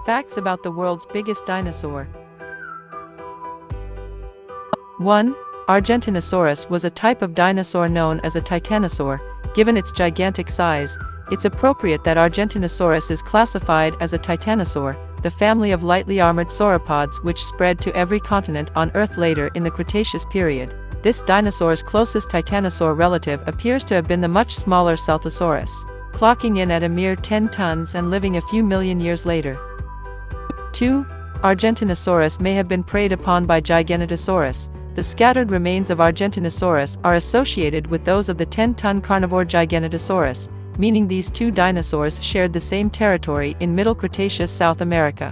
Facts about the world's biggest dinosaur. 1. Argentinosaurus was a type of dinosaur known as a titanosaur. Given its gigantic size, it's appropriate that Argentinosaurus is classified as a titanosaur, the family of lightly armored sauropods which spread to every continent on Earth later in the Cretaceous period. This dinosaur's closest titanosaur relative appears to have been the much smaller Saltosaurus, clocking in at a mere 10 tons and living a few million years later. 2. Argentinosaurus may have been preyed upon by Giganotosaurus. The scattered remains of Argentinosaurus are associated with those of the 10-ton carnivore Giganotosaurus, meaning these two dinosaurs shared the same territory in Middle Cretaceous South America.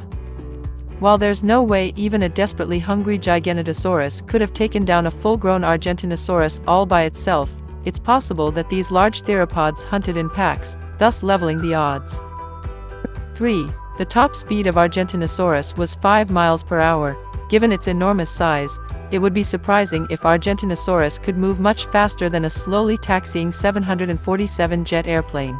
While there's no way even a desperately hungry Giganotosaurus could have taken down a full-grown Argentinosaurus all by itself, it's possible that these large theropods hunted in packs, thus leveling the odds. 3. The top speed of Argentinosaurus was 5 miles per hour. Given its enormous size, it would be surprising if Argentinosaurus could move much faster than a slowly taxiing 747 jet airplane.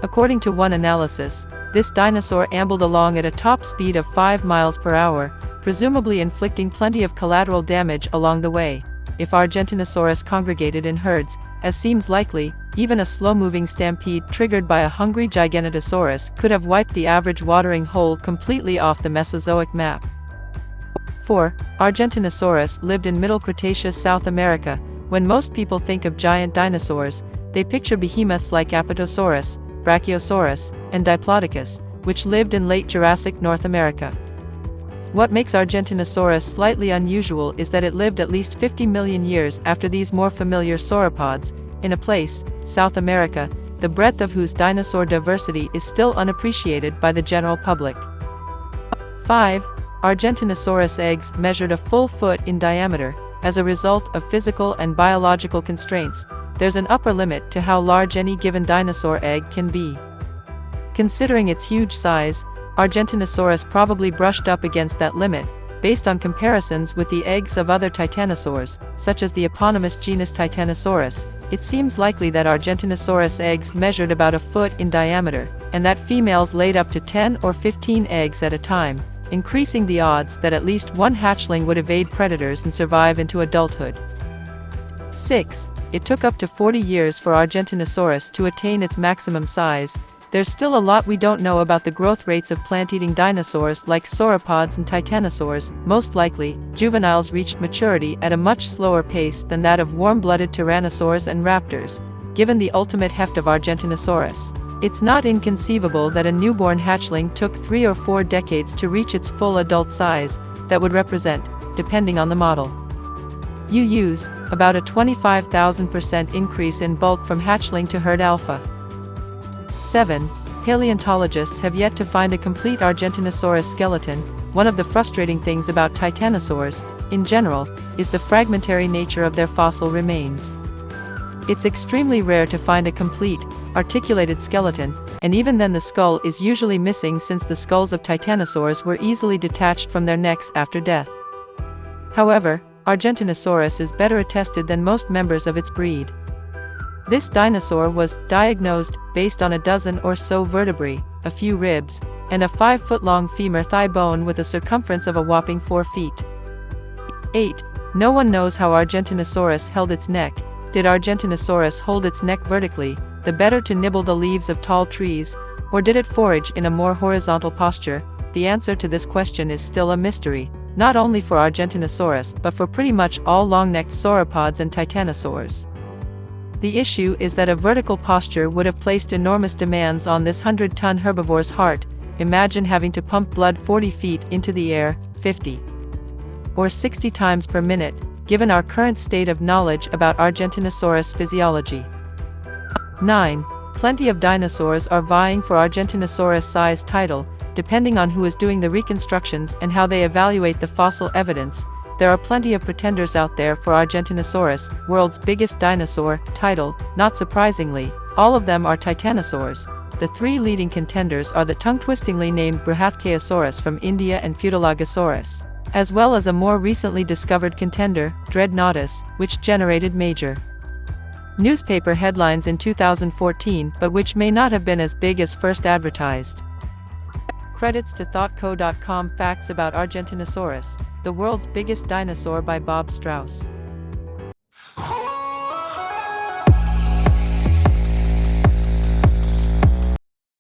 According to one analysis, this dinosaur ambled along at a top speed of 5 miles per hour, presumably inflicting plenty of collateral damage along the way. If Argentinosaurus congregated in herds, as seems likely, even a slow-moving stampede triggered by a hungry Giganotosaurus could have wiped the average watering hole completely off the Mesozoic map. 4. Argentinosaurus lived in Middle Cretaceous South America. When most people think of giant dinosaurs, they picture behemoths like Apatosaurus, Brachiosaurus, and Diplodocus, which lived in late Jurassic North America. What makes Argentinosaurus slightly unusual is that it lived at least 50 million years after these more familiar sauropods, in a place, South America, the breadth of whose dinosaur diversity is still unappreciated by the general public. 5. Argentinosaurus eggs measured a full foot in diameter. As a result of physical and biological constraints, there's an upper limit to how large any given dinosaur egg can be. Considering its huge size, Argentinosaurus probably brushed up against that limit, based on comparisons with the eggs of other titanosaurs, such as the eponymous genus Titanosaurus. It seems likely that Argentinosaurus eggs measured about a foot in diameter, and that females laid up to 10 or 15 eggs at a time, increasing the odds that at least one hatchling would evade predators and survive into adulthood. 6. It took up to 40 years for Argentinosaurus to attain its maximum size. There's still a lot we don't know about the growth rates of plant-eating dinosaurs like sauropods and titanosaurs. Most likely, juveniles reached maturity at a much slower pace than that of warm-blooded tyrannosaurs and raptors, given the ultimate heft of Argentinosaurus. It's not inconceivable that a newborn hatchling took 3 or 4 decades to reach its full adult size. That would represent, depending on the model, about a 25,000% increase in bulk from hatchling to herd alpha. 7. Paleontologists have yet to find a complete Argentinosaurus skeleton. One of the frustrating things about titanosaurs, in general, is the fragmentary nature of their fossil remains. It's extremely rare to find a complete, articulated skeleton, and even then the skull is usually missing since the skulls of titanosaurs were easily detached from their necks after death. However, Argentinosaurus is better attested than most members of its breed. This dinosaur was diagnosed based on a dozen or so vertebrae, a few ribs, and a 5-foot-long femur thigh bone with a circumference of a whopping 4 feet. 8. No one knows how Argentinosaurus held its neck. Did Argentinosaurus hold its neck vertically, the better to nibble the leaves of tall trees, or did it forage in a more horizontal posture? The answer to this question is still a mystery, not only for Argentinosaurus but for pretty much all long-necked sauropods and titanosaurs. The issue is that a vertical posture would have placed enormous demands on this 100-ton herbivore's heart. Imagine having to pump blood 40 feet into the air, 50 or 60 times per minute, given our current state of knowledge about Argentinosaurus physiology. 9. Plenty of dinosaurs are vying for Argentinosaurus size title, depending on who is doing the reconstructions and how they evaluate the fossil evidence. There are plenty of pretenders out there for Argentinosaurus, world's biggest dinosaur, title. Not surprisingly, all of them are titanosaurs. The 3 leading contenders are the tongue-twistingly named Bryhathcaeosaurus from India and Pseudologosaurus, as well as a more recently discovered contender, Dreadnoughtus, which generated major newspaper headlines in 2014 but which may not have been as big as first advertised. Credits to thoughtco.com. Facts about Argentinosaurus, the world's biggest dinosaur by Bob Strauss.